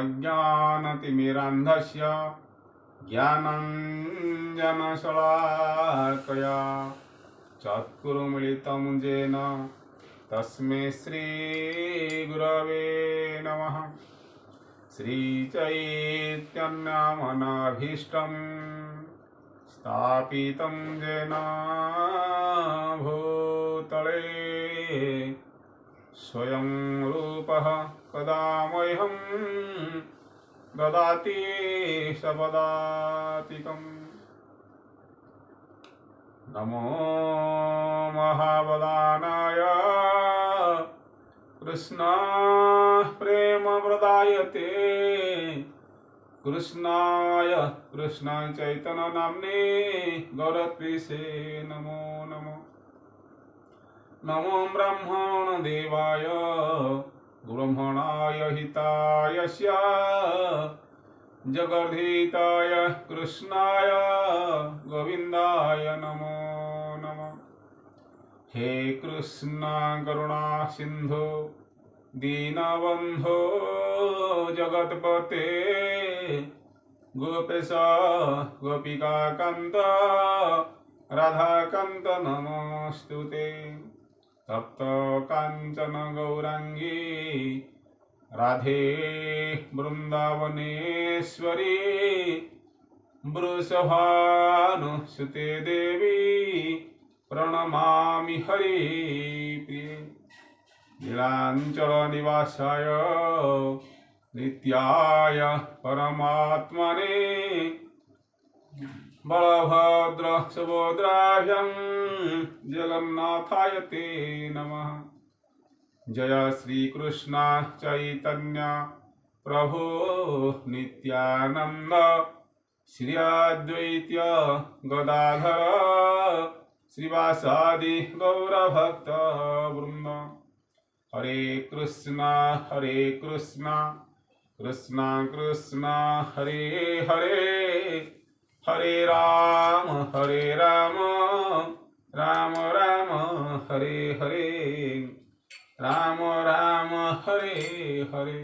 अज्ञानतिमिरान्धस्य ज्ञानाञ्जनशलाकया चक्षुरुन्मीलितं येन तस्मै श्रीगुरवे नमः। श्रीचैतन्यमनभीष्टं स्थापितं येन भूतले स्वयं रूपः कदा मह्यं ददाति सपदातिकम्। नमो महावदानाय कृष्ण प्रेम प्रदायते कृष्णाय कृष्ण चैतन्य नाम्ने गौरत्विषे नमो नमो। नमो ब्रह्मण देवाय ब्रह्मणाय हितायस्य जगद्धिताय कृष्णाय गोविन्दाय नमो नमः। हे कृष्ण करुणा सिंधु दीनबन्धो जगत्पते गोपेश गोपिकान्त राधाकान्त नमोस्तुते। तप्त कांचन गौरांगी राधे वृंदावनेश्वरी वृषभानुसुते देवी प्रणमामि हरिप्रिये। नीलांचल निवासाय नित्याय परमात्मने बलभद्र सुभद्राभ्यां जगन्नाथाय ते नमः। जय श्री कृष्ण चैतन्य प्रभु नित्यानंद श्री अद्वैत गदाधर श्रीवासादि गौरभक्त वृंद। हरे कृष्ण कृष्ण कृष्ण हरे हरे हरे राम राम राम हरे हरे राम राम हरे हरे।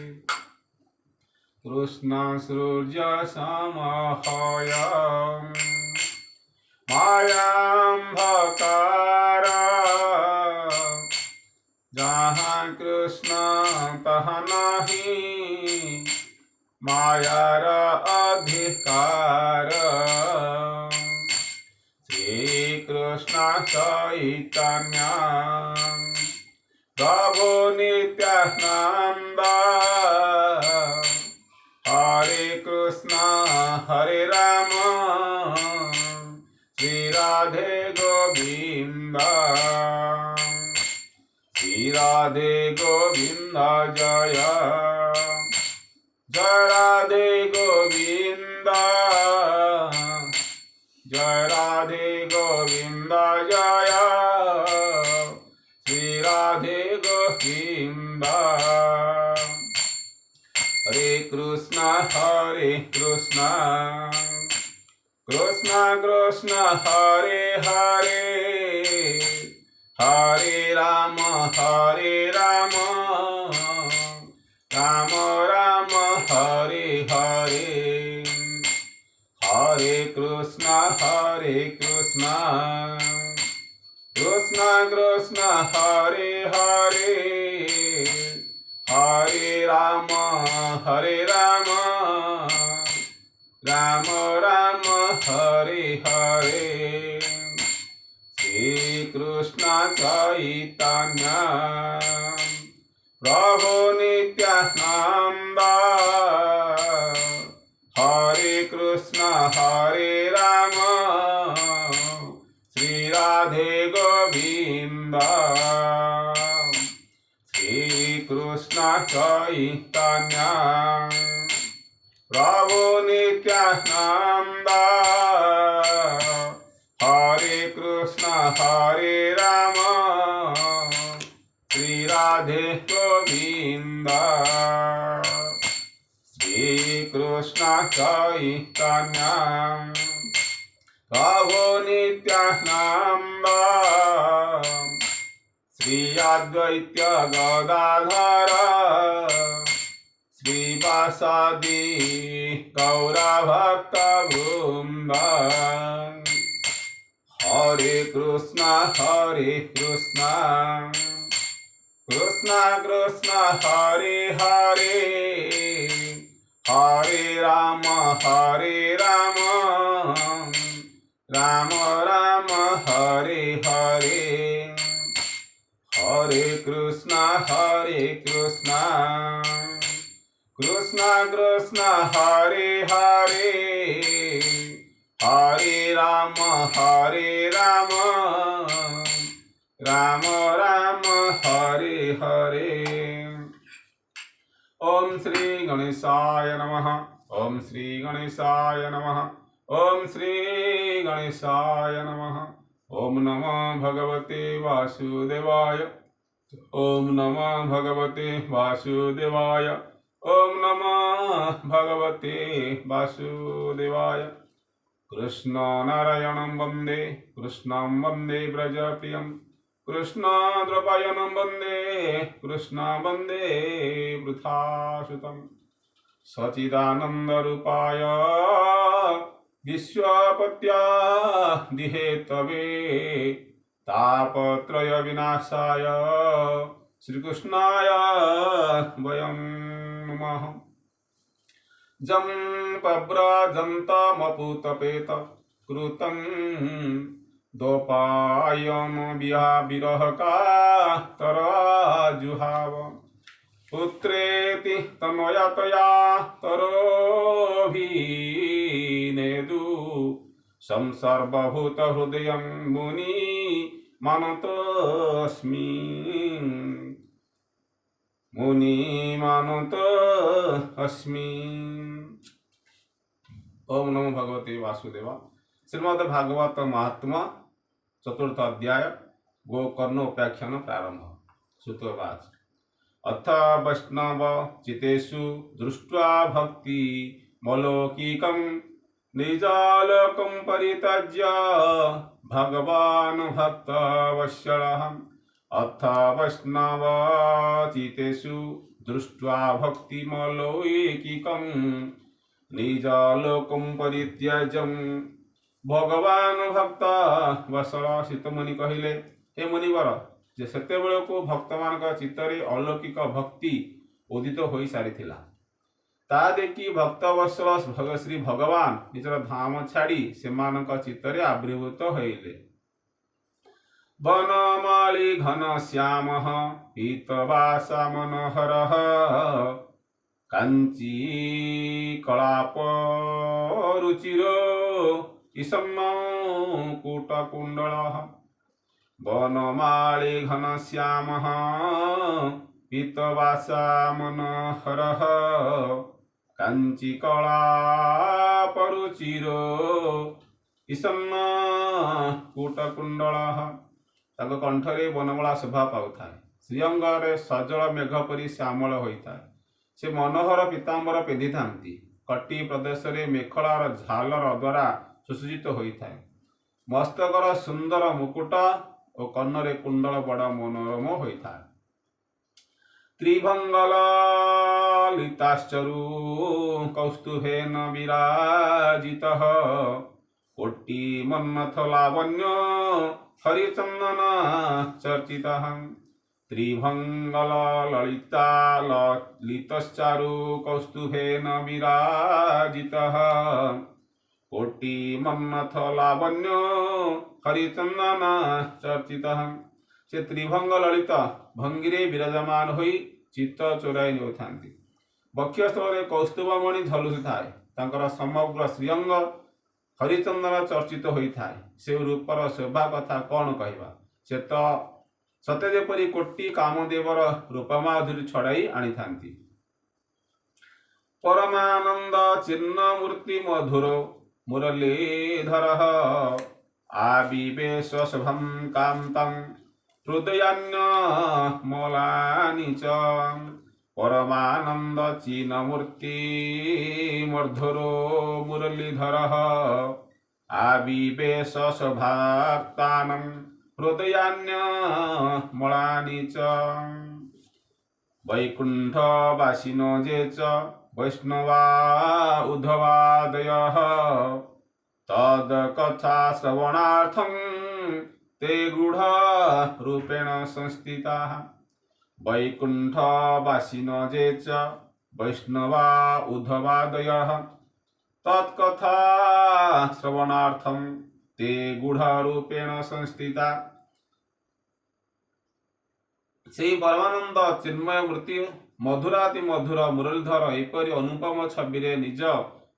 कृष्ण सूर्य समाहय मायाम्भकार जहाँ कृष्ण तहाँ नहीं मायार अधिकार। श्री कृष्ण चैतन्य प्रभु नित्यानंद हरे कृष्ण हरे राम श्री राधे गोविंद श्री राधे गोविंद जय जय राधे गोविंद जय राधे गोविंद जय श्री राधे गोविंद। हरे कृष्ण कृष्ण कृष्ण हरे हरे हरे राम राम राम हरे हरे। हरे कृष्ण कृष्ण कृष्ण हरे हरे हरे राम राम राम हरे हरे। श्री कृष्ण चैतन्य प्रभु नित्यानंद हरे कृष्ण हरे राम श्री राधे गोविंद। श्री कृष्ण चैतन्य प्रभु नित्यानंद हरे कृष्ण हरे राम श्री राधे गोविंद। श्री कृष्ण चैतन्य प्रभु नित्यानंद श्री अद्वैत गदाधर श्री श्रीवासादि गौरभक्तवृन्द हरे कृष्ण कृष्ण कृष्ण हरे हरे हरे राम राम राम हरे हरे हरे कृष्ण कृष्ण कृष्ण हरे हरे हरे राम राम राम हरे हरे। ओम श्री गणेशाय नमः। ओम श्री गणेशाय नमः। ओम श्री गणेशाय नमः। ओम नमः भगवते वासुदेवाय। ओम नमः भगवते वासुदेवाय। ओम नमः भगवते वासुदेवाय। कृष्ण नारायणं वन्दे कृष्णं वन्दे व्रजप्रियं कृष्णाद्रपायनं वन्दे कृष्ण वन्दे वृथासुतं सच्चिदानन्दरूपाय विश्वपत्यादिहेतवे तापत्रय विनाशाय श्रीकृष्णाय वयं नमः। जं पव्रजन्तमपूतपेत कृतं दोपायन विरहकातराजुहाव पुत्रेति तन्वयतया तरोभिनेदु संसर्वभूतहृदयं मुनि मानतोऽस्मि ओम नमो भगवते वासुदेवा। श्रीमद् भागवत महात्मा चतुर्थ अध्याय गोकर्णोपाख्यान प्रारंभ। सूत्रवाच अथ वैष्णव चितेषु दृष्ट्वा भक्ति मलौकिकं निजालोकं परित्यज्य भगवान् भक्तवत्सलः। अथ वैष्णव चितेषु दृष्ट्वा भक्ति मलौकिकं निजालोकं परित्यज्यं भगवान भक्त वत्सल। शीत मुनि कहले, हे मुनिवर, जे सेतेबेले को भक्त मान चित्तरे अलौकिक भक्ति उदित हो सारी ता देखि भक्त वत्सल श्री भगवान निजर धाम छाड़ी सेमानक चित्तरे आविर्भूत होइले। वनमाली घन श्याम पीतवासा मनोहर कांची कलाप रुचिरो ईशन्नो कूटकुंडल। वनमाली घन श्याम पीतवासा मनोहर कांची कलाप रुचिरो ईशन्नो कूटकुंडल। ताଙ୍କ कंठरे बनमला शोभा पाउଥାଏ। श्रीअंगरे सजल मेघ परी श्यामल होइଥାଏ। से मनोहर पीताम्बर पिंधि थांती। कटी प्रदेश रे मेखलार झालर द्वारा सुसज्जित होइଥାଏ। मस्तकर सुंदर मुकुट और कन्नरे कुंडल बड़ मनोरम होइଥାଏ। त्रिभंगलिताश्चरु कौस्तुभेन विराजितः कोटि मन्मथ लावण्य हरिचंदन चर्चितः। त्रिभंगल ललिता ललितश्चारु कौस्तुभेन विराजितः कोटि मन्मथ लावण्य हरिचंदन चर्चितः। से त्रिभंग ललित भंगिरे विराजमान होई चित्त चोराई नेउथांती। बक्षस्थल कौस्तुभमणि झलुसी थाए। तांकर समग्र श्रीअंग हरिचंदन चर्चित होइଥାଏ। से रूपर शोभा कथा कौन कहवा। से तो सते जेपरी कोटि कामदेवर रूपमाधुरी छड़ाई आनी थांती। परमानंद चिन्ह मूर्ति मधुर मुरलीधर आविवेश शुभम कांतं हृदयान्य मलानि च। परमानंद चिन्ह मूर्ति मधुरो मुरलीधर आविवेश शुभाक्तानं हृदयान्य मलानि च। वैकुंठ वासिनो जे च वैष्णवा उद्धवादयः तद्कथा श्रवणार्थं ते गूढरूपेण संस्थिताः वैकुण्ठवासिनो ये च वैष्णवा उद्धवादयः तत्कथा श्रवणार्थं ते गूढरूपेण संस्थिता। से परमानंद चिन्मय मूर्ति मधुराति मधुर मुरलीधर एपरी अनुपम छवि निज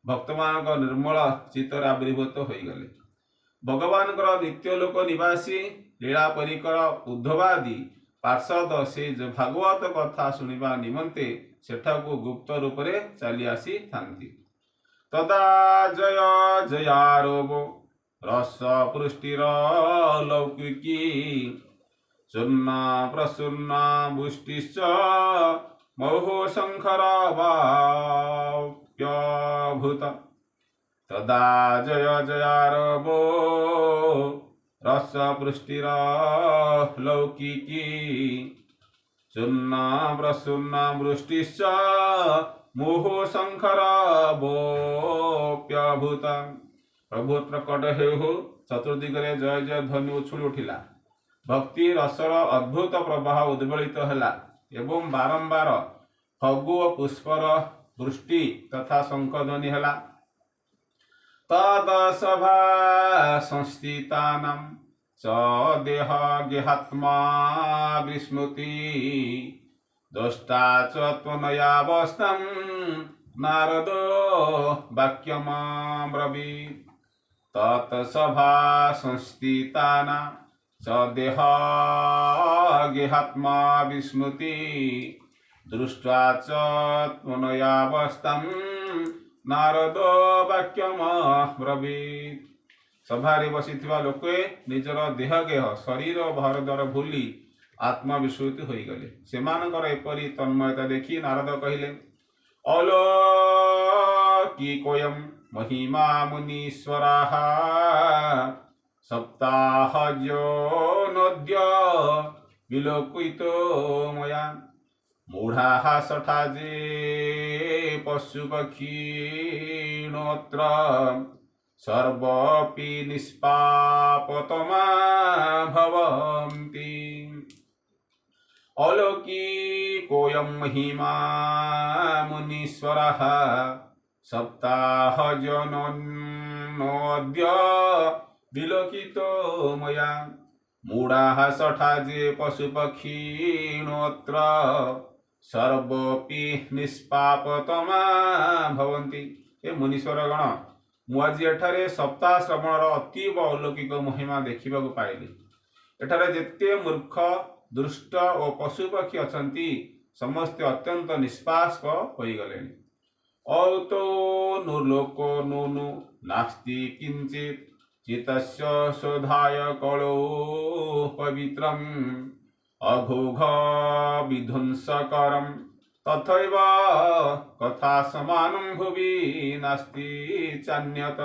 भक्त मान निर्मल चित्तर आविर्भूत हो गले। भगवान नित्य लोक निवासी लीला परिकर उद्धवादि पार्षद से भागवत कथा शुणा निमंते सेठाकू गुप्त रूप से चली आसी थांती। तदा जय जयारोगो रस पृष्टिर लौकिकी चूर्णा प्रसूर्णा बुष्टिश्च महो शंकर वाप्यभूत। तदा जय जयारवो रस पृष्टिर लौकिकी चूर्णा प्रसूर्णा वृष्टिश्च मोहो शंकर वोप्यभूत। प्रभु प्रकट हेउ चतुर्दिगरे जय जय ध्वनि उछुल उठिला। भक्ति रसर अद्भुत प्रवाह उद्वेलित है एवं बारंबार फगु और पुष्पर वृष्टि तथा शंखध्वनि है। तदसभा संस्थितानां च देह गेहात्मा विस्मृति दष्टा च त्वनयावस्थां नारदो वाक्यमब्रवीत्। तत्सभा संस्थितानां च देह गेहात्मा विस्मृति दृष्ट्वा च त्वनयावस्थां नारदो वाक्यमब्रवीत्। सभारे बसिथिबा लोके निजर देह गेह शरीर भर द्वार भूली आत्मविस्मृति हो गले। सेमानकर एपरी तन्मयता देखी नारद कहिले अलौकिकोऽयं महिमा मुनीश्वराः सप्ताहजो नद्य विलोकितो मया मूढ़ाः सठाजे पशुपक्षीणोऽत्र सर्वपि निष्पापतमा भवन्ति। अलौकिकोऽयं महिमा मुनीश्वरः सप्ताहजनोऽद्य विलोकितो मया मूढ़ाः सठाजे पशुपक्षीणोऽत्र सर्वपि निष्पापतमा भवन्ति। ए मुनीश्वर गण मु आज एठारे सप्ताह श्रवणर अतीव अलौकिक महिमा देखा पाइली। एठारे जेते मूर्ख दुष्ट और पशुपक्षी अछंती समस्ते अत्यंत निष्पाप हो गले। औतो नुलोको नूनु नास्ति किंचित चितस्य शोधाय कलो पवित्रम अघोघ विध्वंसकरम तथैव कथा समानं भुवि नास्ति चान्यत।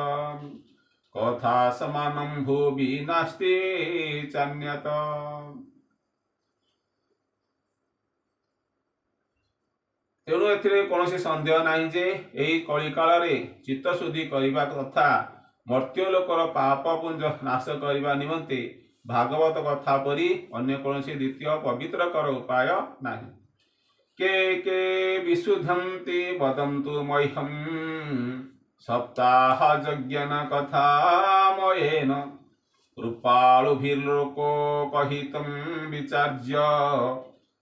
कथा समानं भुवि नास्ति चान्यत। तेणु एथिरे कौनसी संदेह नहीं जे एही कली काल रे चित्तशुद्धि करिबा तथा मर्त्यलोकर पाप पुंज नाश करने निमंते भागवत कथा परी अन्य कौनसी द्वितीय पवित्रकर उपाय नहीं। के विशुद्धन्ति वदन्तु मह्यं सप्ताह यज्ञन कथा मयेन कृपालुभिर्लोको कहितं विचार्य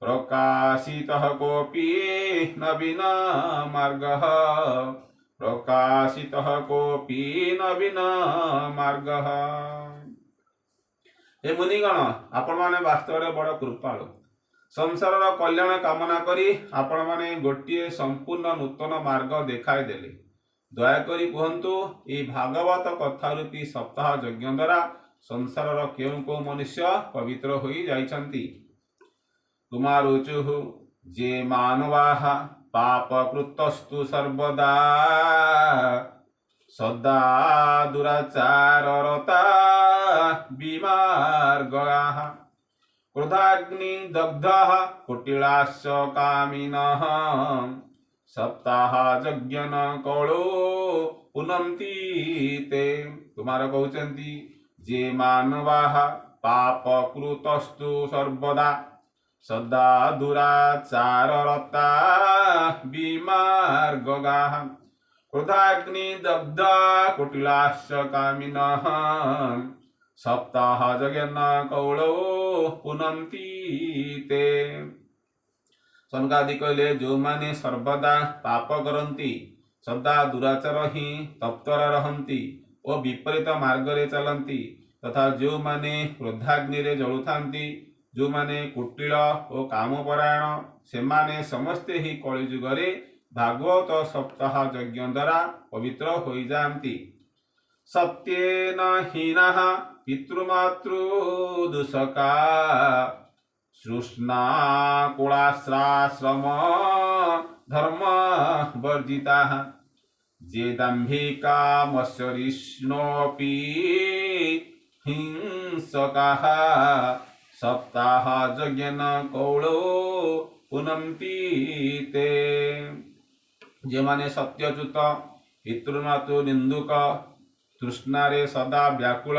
प्रकाशितः कोऽपि नवीन मार्गः। प्रकाशितः कोऽपि नवीन मार्गः। हे मुनिगण आपण माने वास्तव में बड़ कृपालु। संसार कल्याण कामना करी आपण माने गोटे संपूर्ण नूतन मार्ग देखाई देले। दयाकरी कहतु ये भागवत कथा रूपी सप्ताह यज्ञ द्वारा संसार केउ को मनुष्य पवित्र हो जाइछंती। कुमारुचुः जे मानवाः पापकृतस्तु सर्वदा सदा दुराचाररता विमार्गाः क्रोधाग्नि दग्धाः कुटिलाश्च कामिनः सप्ताह यज्ञन कौलो पुनंती ते। कुमार कहते जे मानवाः पाप कृतस्तु सर्वदा सदा दुराचाररता विमार्गगाः क्रोधाग्निदग्धा कुटिलाश्च कामिनः सप्ताह जगन कौलो पुनंती ते। सनकादि कहले जो माने सर्वदा पाप करती सदा दुराचार ही तत्पर रहती और विपरीत मार्ग रे चलती तथा जो माने क्रोधाग्नि रे जलुथांती जो माने कुटिल और कामपरायण से माने समस्ते ही कलिजुग रे भागवत सप्ताह यज्ञ द्वारा पवित्र हो जाती। सत्येन हीनः पितृमातृ दूषका सृष्णा कुलाश्राश्रम धर्म वर्जिता जे दाम्भिका मत्सरिष्णोऽपि हिंसकाः सप्ताह यज्ञन कौलो पुनंती ते। जे माने सत्यच्युत पितृमातृ निंदुक तृष्णारे सदा व्याकुल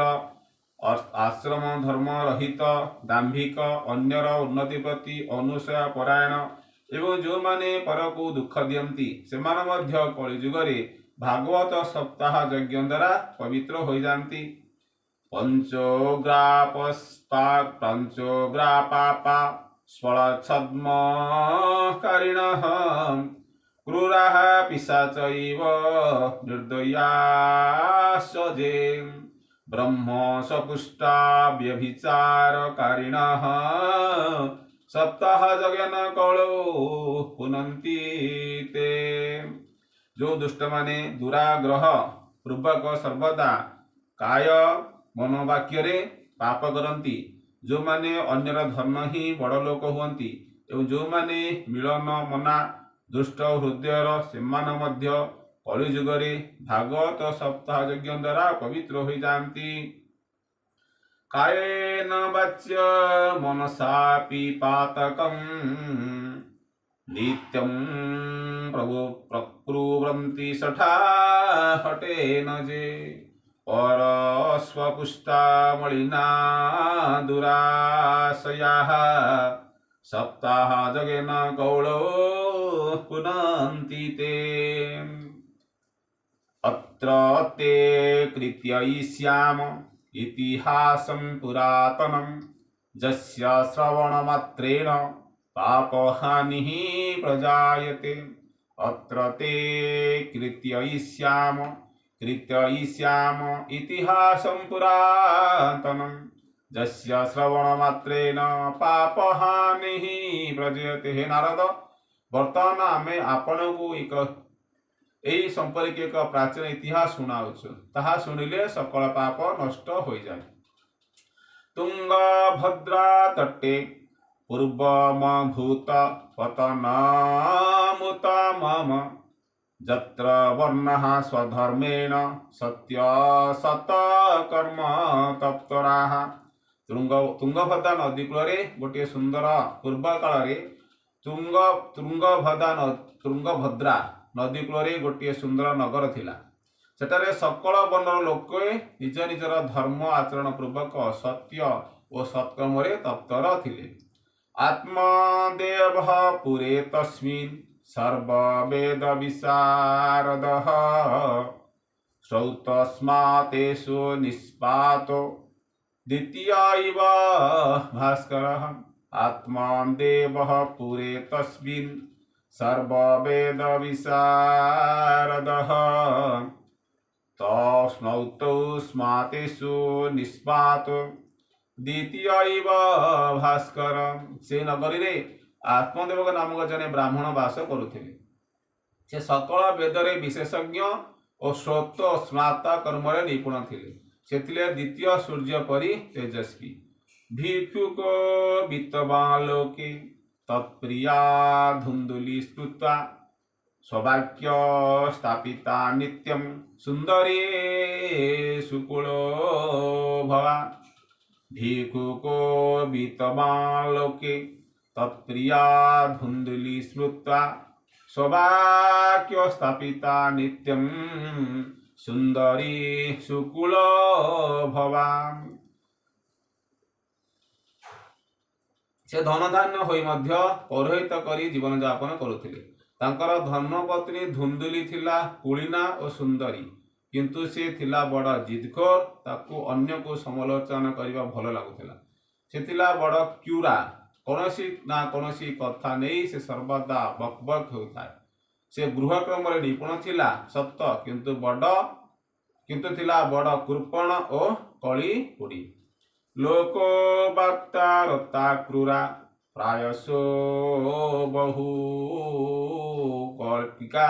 आश्रम धर्म रहित दाम्भिक अन्यर उन्नति प्रति अनुसया परायण एवं जो माने पर को दुख दियंती से कलिजुगरे भागवत सप्ताह यज्ञ द्वारा पवित्र हो जाती। पंचोग्रापापा स्वलच्छद्म कारिणः क्रूराः पिशाचैव निर्दयाश्चे ब्रह्म सपुष्टा व्यभिचारकारिणः सप्ताह जगन कौलो पुनंती ते। जो दुष्ट माने दुराग्रह पूर्वक सर्वदा काय मनोवाक्य रे पाप करती जो माने अन्यर धर्म ही बड़ लोक हुअंती एवं जो माने मिलन मना दुष्ट हृदयर सेमान मध्य कलिजुगरे भागवत सप्ताह यज्ञ द्वारा पवित्र हो जाती। कायेन वाच्य मनसापि पातकं नित्यं प्रभु प्रकुर्वन्ति सठा हटेन जे परस्वपुष्टा मलिना दुराशयाः सप्ताह जगेन कौलो पुनन्ति ते। अत्र ते कृत्ययिष्याम इतिहासं पुरातनं यस्य श्रवणमात्रेण पापहानिः प्रजायते। अत्र ते कृत्ययिष्याम इतिहासं पुरातनं यस्य श्रवणमात्रेण पापहानिः प्रजायते। हे नारद वर्तमान आमे आपण को एक यही संपर्क एक प्राचीन इतिहास शुणाउछु ताहा शुणिले सकल पाप नष्ट हो जाए। तुंगभद्रा तटे पूर्वमभूत पतनामुतमम जत्र वर्णः स्वधर्मेण सत्य सतकर्म तप्तराः। तुंगभद्रा नदी कूल गोटे सुंदर पूर्व काल तुंगभद्रा नदी कूल गोटे सुंदर नगर थिला। सेठारे सकल वर्णर लोक निज निजर धर्म आचरण पूर्वक सत्य और सत्कर्म तप्तर थिले। आत्मदेव पुरे तस्मिन् सर्ववेद विशारदः श्रौतस्मातेषु निष्पातो द्वितीय इव भास्करः। आत्मदेव पुरे तस्मिन् सर्ववेद विशारदः तस्मौतौ स्मातेषु निष्पातो द्वितीय इव भास्कर। से नगरी रे आत्मदेव नामक जने ब्राह्मण वास करुथिले। से सकल वेदरे विशेषज्ञ और श्रोत स्नाता कर्म निपुण थिले। सेथिले द्वितीय सूर्य परि तेजस्वी। भिक्षुक वित्तवालोके तत्प्रिया धुंदुली स्मृत्वा स्ववाक्य स्थापिता नित्यं सुंदरी सुकुलो भवा। भिक्षुको वित्तवालोके तत्प्रिया धुंदुली स्मृत्वा स्ववाक्य स्थापिता नित्यं सुंदरी सुकुल भवा। से धनधान्य होई मध्य पौरोहित करी जीवन यापन करुथिले। तांकर धर्मपत्नी धुंदुली थिला कुलीना और सुंदरी, किंतु से थिला बड़ जिदखोर। ताकू अन्य को समालोचना करबा भल लागुथिला। से थिला बड़ क्यूरा, कौनसी ना कौनसी कथा नहीं से सर्वदा बकबक होता। से गृहक्रम निपुण थिला सत्य, किंतु थिला बड़ कृपण और कली पुड़ी। लोको वार्ता क्रूरा प्रायसो बहु कल्पिका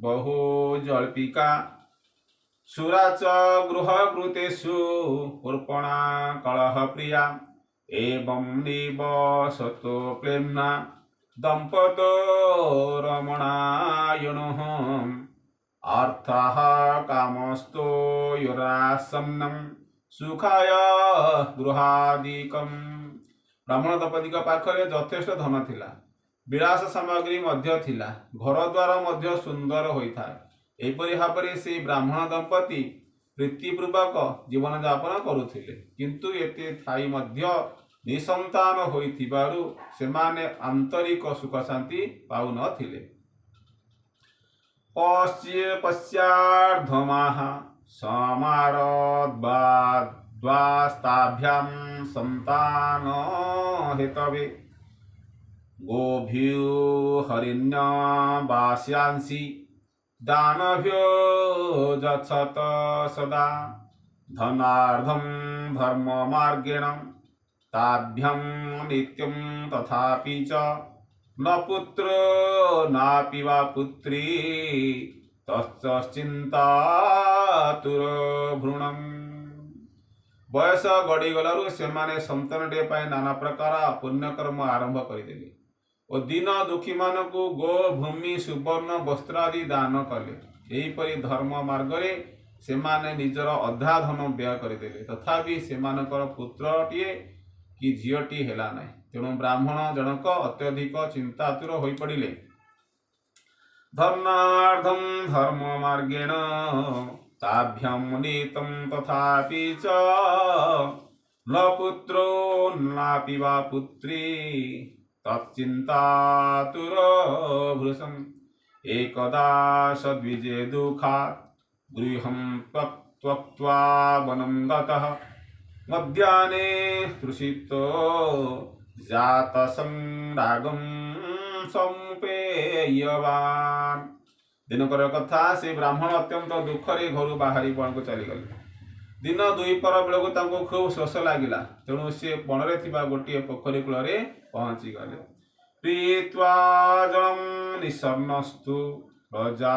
बहु जल्पिका। सुरा च गृहकृतेषु कृपणा कलह प्रिया। एवं निवसतो प्रेम्ना दंपतो रमणायणः। अर्थः कामस्तो युरासन्नं सुखाय गृहादिकम। ब्राह्मण दंपति पाखरे यथेष्ट धन थिला, विलास सामग्री मध्य थिला, घर द्वार मध्य सुंदर होइथाय। एपरि भाବରେ से ब्राह्मण दंपति प्रीतिपूर्वक जीवन यापन करुथिले। किंतु एते थाई मध्य निसंतान होइथिबारु सेमाने आंतरिक सुख शांति पाउ नथिले। पश्चार्धमाह समारद्वास्ताभ्यां संतान हेतवे। गोभ्यो हरिण्य वास्यांसि दानभ्यो गच्छत सदा। धनार्धं धर्म मार्गेण ताभ्यं नित्यं तथापि च। न पुत्रो नापि वा पुत्री तश्चिंतातुर भ्रूणम। बयस गड़ीगलु सेमाने संतानटे पाई नाना प्रकार पुण्यकर्म आरंभ करदेले और दीन दुखी मानकु गो भूमि सुवर्ण वस्त्रादि दान कले। एहीपरि धर्म मार्गरे सेमाने निजर अधा धन व्यय करदेले, तथापि सेमानकर पुत्रटीए कि झीटी हेला नाही। तेणु ब्राह्मण जनक अत्यधिक चिंतातुर होई पड़िले। धर्मार्थं धर्म मार्गेण ताभ्यं नीतं तथापि च। न पुत्रो नापि वा पुत्री तच्चिंतातुर भृशम्। एकदा सद्विजे दुःखात् गृहं त्यक्त्वा वनं गतः। मध्याह्ने तृषितो जातसंरागं संपेयवान। दिनकर कथा से ब्राह्मण अत्यंत दुखरे घर बाहरी बन को चलीगले। दिन दुईपर बेलू तांको खूब शोष लगिला, तेणु से बणरे थिबा गोटे पोखरी कूल पहुँची गले। पीत्वा जलं निसन्नस्तु प्रजा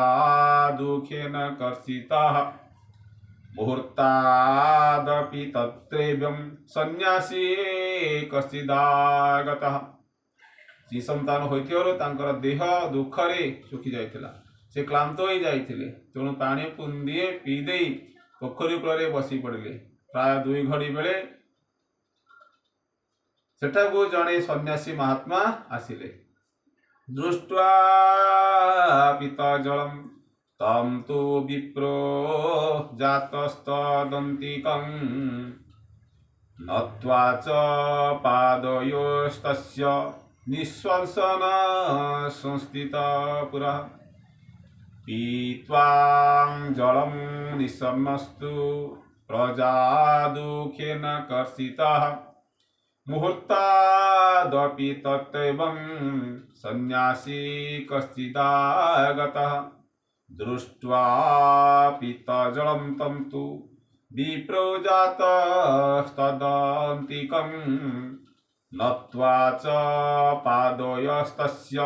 दुखेन कर्षितः। मुहूर्तादपि तत्रैवं सन्यासी कश्चिदागतः। जी संतान होइथिबारु तांकर देह दुखरे सुखी जाइथिला, से क्लांत होई जाइथिले। तेणु पानी पुंदिए पी देई पोखरी कूल बसी पड़िले। प्राय 2 घड़ी बेले सेठाकू जड़े सन्यासी महात्मा आसिले। दृष्ट्वा पीता जलम तम तो विप्रो जातस्तदन्तिकं। नत्वा च पादयोस्तस्य निःश्वसन संस्थिता पुरः। पीत्वा जलं निसन्नस्तु प्रजा दुखेन कर्षितः। मुहूर्तादपि तत्रैवं सन्यासी कश्चिदागतः। दृष्ट्वा पीतजलं तं तु विप्रो जातस्तदन्तिकं। नत्वा च पादयोस्तस्य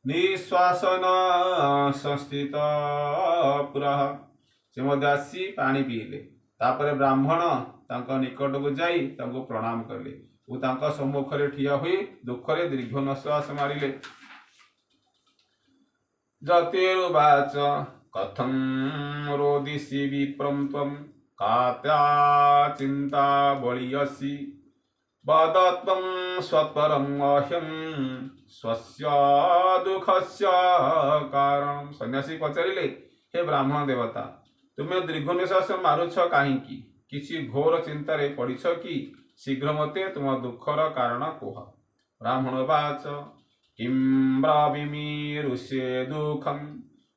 निःश्वासन संस्थित पुरः। से मध्य आसी पानी पीले। तापर ब्राह्मण तांको निकट को जाई तांको प्रणाम करले और तांको सम्मुखरे ठिया हुई दुखरे दीर्घ निश्वास मारिले। जतिरुवाच कथं रोदिषि विप्रं त्वं कात्या चिन्ता बलियसि। वद त्वं स्वत्वरं मह्यं स्वस्य दुखस्य कारण। सन्यासी पचारिले हे ब्राह्मण देवता तुमे दीर्घ निश्वास मारुछ कहीं किसी घोर चिंतार पड़छ कि शीघ्र मते तुम दुखर कारण कुह। ब्राह्मण वाच किं ब्रावीमि ऋष्ये दुखं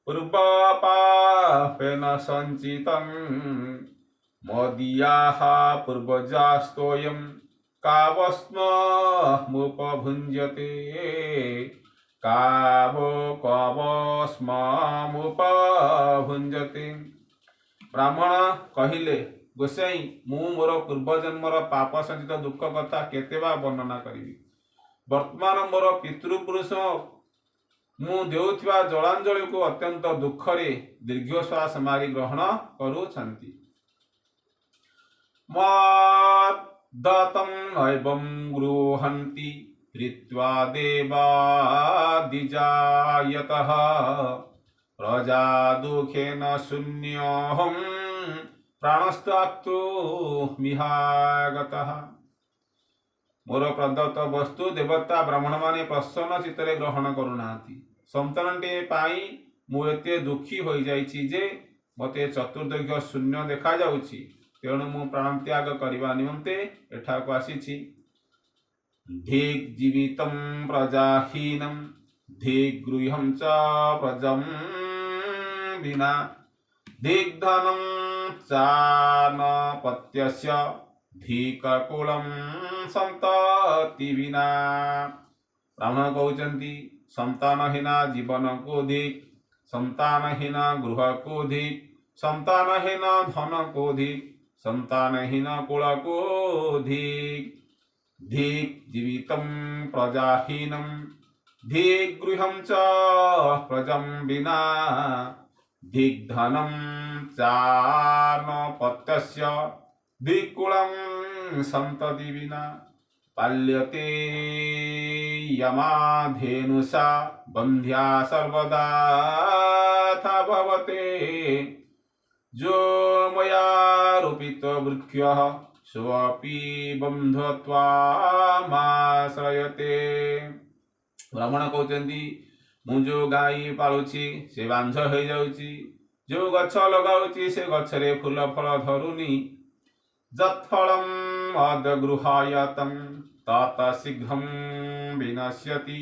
पूर्वपापेन संचितं मदीयाः पूर्वजास्तोयं कावस्ममुपभुञ्जते कावस्ममुपभुञ्जते। ब्राह्मण कहिले गोसाई मु मोर पूर्वजन्मर पाप संचित दुख कथा केते बा वर्णना करिवि। वर्तमान मोर पितृपुरुष मु देउथिबा जलांजलि को अत्यंत दुखरे दीर्घश्वास मारी ग्रहण करूछंती। मद्दतं नैवं गृह्णन्ति कृत्वा देवादिजायतः प्रजा दुखेन शून्योऽहं प्राणस्त्याक्तो मिहागतः। मोर प्रदत्त वस्तु देवता ब्राह्मण माने प्रसन्न चित्तरे ग्रहण करुनाहांती। संतानटे पाई मु एते दुखी हो जाइछि जे मते चतुर्दिग शून्य देखा जाउछि। तेणु मु प्राण त्याग करने निमंते एठाको आसीछि। धिक् जीवितं प्रजाहीनं धिक् गृहं च प्रजं विना धिक् धनं चानपत्यस्य धिक् कुलं संतति विना। ब्राह्मण कहउचंती संतानहीना जीवन को धिक्, संतानहीन गृह को धिक्, संतानहीन धन को धिक्, संतानहीन कुल को धिक्। धिक् जीवितं प्रजाहीनं धिक् गृहं च प्रजं विना धिक् धनं चानपत्यस्य धिक् कुलं संतति विना। पाल्यते यमाधेनुषा बन्ध्या सर्वदा था भवते जो मया रूपित वृक्षः सोऽपि बन्धत्वामाश्रयते। ब्राह्मण कहउचंती मु जो गाई पालुछि से बांझ हो जाउछि, जो गछ लगाउछि से गछरे फूल फल धरुनी। जत्फलं अदगृहायतं तत शीघ्रं विनश्यति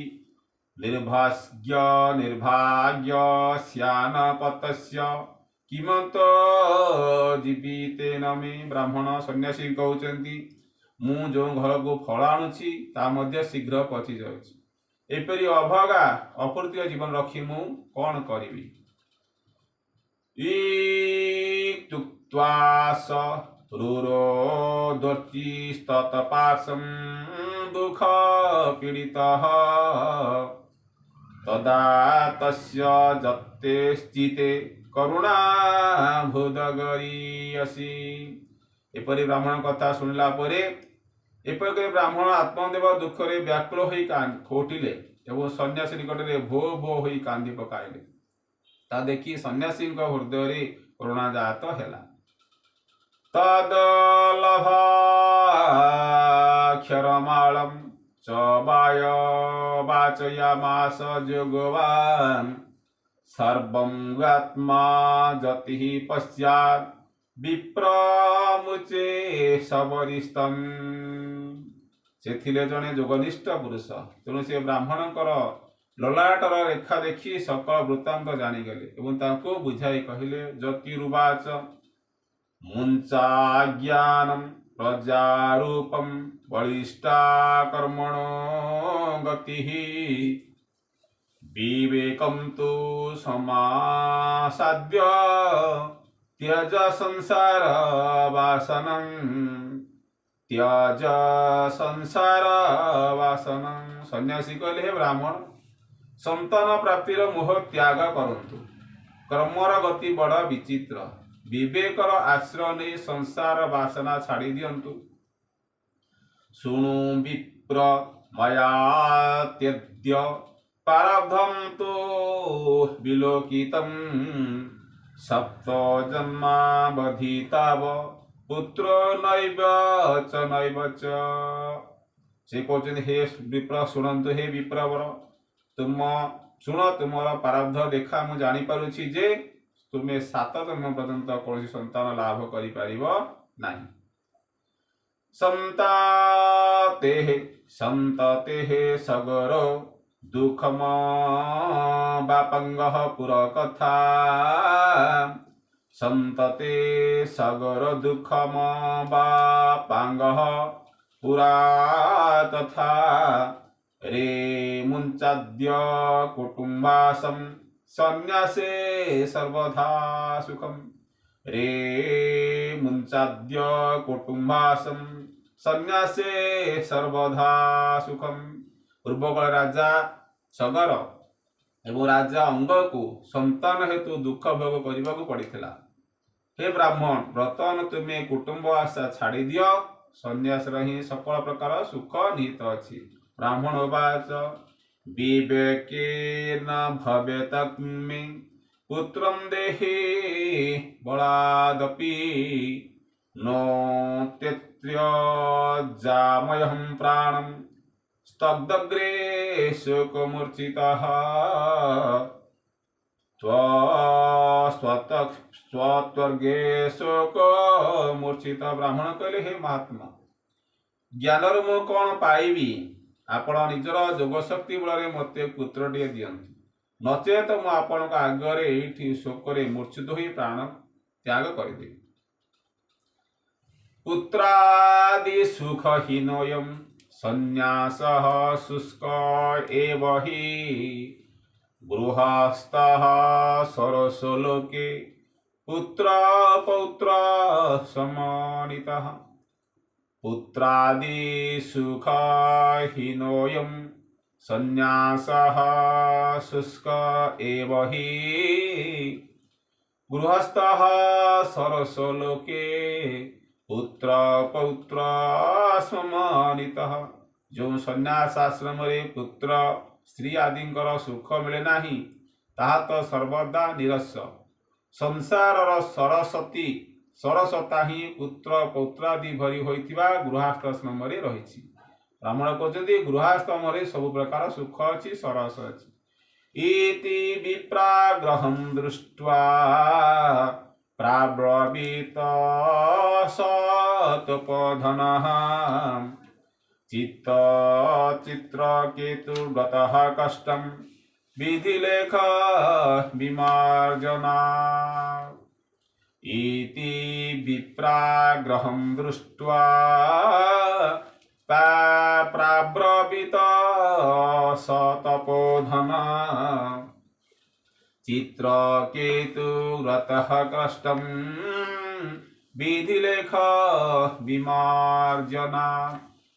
निर्भाग्यस्यानपतस्य किमत जीवितेन मे। ब्राह्मण सन्यासी कहउचंती मु जो घर को फल आणुछि ता मध्य शीघ्र पचि जाउछि। एपरि अभागा अपूर्तिय जीवन रखी मु कौन करिवि। इत्युक्त्वा स रुरोदर्चिस्तत्पार्श्वं दुःख पीडितः तदा तस्य जत्ते स्थिते करुणा भूदगरीयसी। एपरि ब्राह्मण कथा सुनिला परे एपरि ब्राह्मण आत्मदेव दुखरे व्याकुल होई खोटिले एवं सन्यासी निकटरे भो भो होई कांदी पकाइले। ता देखि सन्यासी हृदय करुणा जात हेला। तदलभाक्षरमालं च वाचयामास जोगवान् सर्वं गात्मा जतिः पश्चात् विप्रमुचे सबरिस्तम्। सेथिले जणे जोगनिष्ठ पुरुष तेणु से ब्राह्मणकर ललाटर रेखा देखि सकल वृत्तांत जानिगले एवं ताको बुझाई कहिले ज्योतिरुवाच मुंचा ज्ञानम प्रजारूपम बलिष्ठा कर्मणो गतिः विवेकम तु समासाद्य त्यज संसार वासनं त्यज संसार वासनं। सन्यासी कहले हे ब्राह्मण संतान प्राप्तिर मोह त्याग करंतु। कर्मर गति बड़ विचित्र। विवेकर आश्रय नहीं संसार वासना छाड़ी दियंतु। शुणु विप्र मया त्यज्य प्रारब्धं तु विलोकितं सप्त जन्मावधिताव पुत्रो नैव च। से कहते हे विप्र शुणु हे विप्रवर तुम शुण तुमर प्रारब्ध देखा मु जापारुछि जे तुम्हें 7 जन्म पर्यंत कौन संतान लाभ कर संतते सगर दुखम बापंग पुर कथा संतते सगर दुखम बापांग पुरा तथा रे मुंचाद्य कुटुंबासम संन्यासे सर्वधा सुखम रे मुंचाद्य कुटुंबासम संन्यासे सर्वधा सुखम। पूर्वकाल राजा सगर एवं राजा अंग को संतान हेतु दुख भोग करने को पड़ता। हे ब्राह्मण वर्तमान तुम्हें कुटुंब आशा छाड़ी दियो संन्यास ही सकल प्रकार सुख निहित अच्छी। ब्राह्मण उवाच विवेकेन भवेत मे पुत्रं देहि बलादपि नो त्यज्याम्यहं प्राणं स्तब्धग्रे शोकमूर्छितः स्वत्वर्गे शोकमूर्छित। ब्राह्मण कहले हे महात्मा ज्ञानर मु कौन पाइबी आपण निजर जोगशक्ति बल मते पुत्रटिए दियंतु नचेत मु आपण आगरे एठी शोकरे मूर्छित होई प्राण त्याग करदेवी। पुत्रादि सुखहीनोऽयं संन्यासः शुष्क एव हि गृहस्थः सरसलोके पुत्र पौत्र समानितः। पुत्रादि सुखहीनोऽयं संन्यासः शुष्क एव हि गृहस्थः सरसलोके पुत्र पौत्र समानितः। जो संन्यास आश्रम रे पुत्र स्त्री आदिंकर सुख मिले नाही ताहा तो सर्वदा निरस्य। संसारर सरस्वती सरसता ही पुत्र पौत्रादि भरी होइथिबा गृहस्थाश्रम रे रहिछि। ब्राह्मण कहते गृहस्थम रे सब प्रकार सुख अच्छी सरस अच्छी। इति विप्राग्रहं दृष्ट्वा प्राब्रवीत सतपधनः चित्त चित्रकेतुर्गतः कष्टं विधिलेख विमार्जना। इति विप्राग्रहं दृष्ट्वा प्राब्रवीत सतपोधन चित्रकेतुर्गतः कष्टं विधिलेख विमार्जना।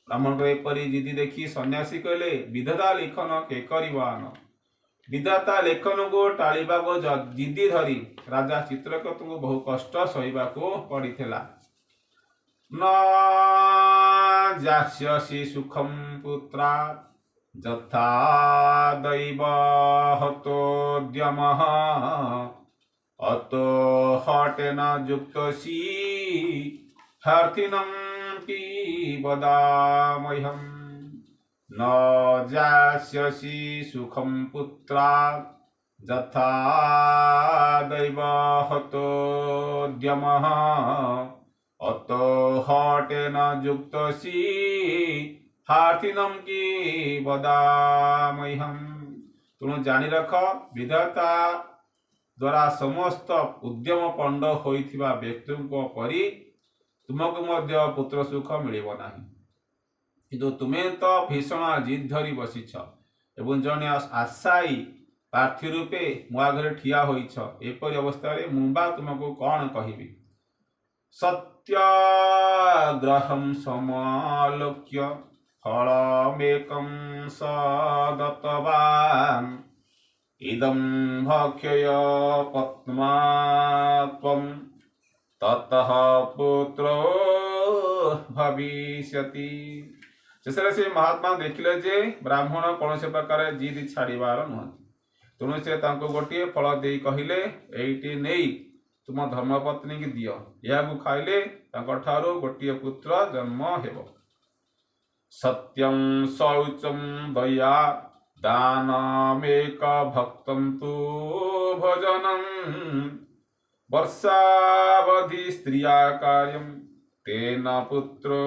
ब्राह्मण को एपरी जिदी देखी सन्यासी कहले विधाता लेखन के करिवान। विधाता लेखन को टाळिबा को जिदी धरी राजा चित्रकेतु को बहु कष्ट सहिबा को पड़िथिला। न जास्यसि सुखं पुत्रा यथा दैव हतोद्यमः अतो हटेन युक्तसी हार्थिनं पिबदामह्यं। न जास्यसि सुखं पुत्रा यथा दैव हतोद्यमः अतो हटेन युक्तसी हार्थिनं पिबदामह्यं। तुम जानी रख विधाता द्वारा समस्त उद्यम पंड होइथिबा व्यक्तिों परि तुमको मध्य पुत्र सुख मिलिब नाही। किंतु तुम्हें तो भीषण जिद धरी बसीछ एवं जने आशायी प्रार्थी रूपे मो आगे ठिया होइछ। एपरि अवस्था रे मुबा तुमको कौन कहिबी। सत्याग्रहं समालोक्य फलमेकं सदत्तवान् इदं भक्षय पद्मात्वं ततः पुत्रो भविष्यति। शेषे से महात्मा देखिले जे ब्राह्मण कौन से प्रकार जिद छाड़बार नुहति। तेणु से गोटे फल दे कहले एइटी नहीं तुम धर्मपत्नी की दियो या खाइले ठारू गोटे पुत्र जन्म हेब। सत्यं शौचं दया दानमेक भक्तं तु भजनं वर्षावधि स्त्रिया कार्यं तेन पुत्रो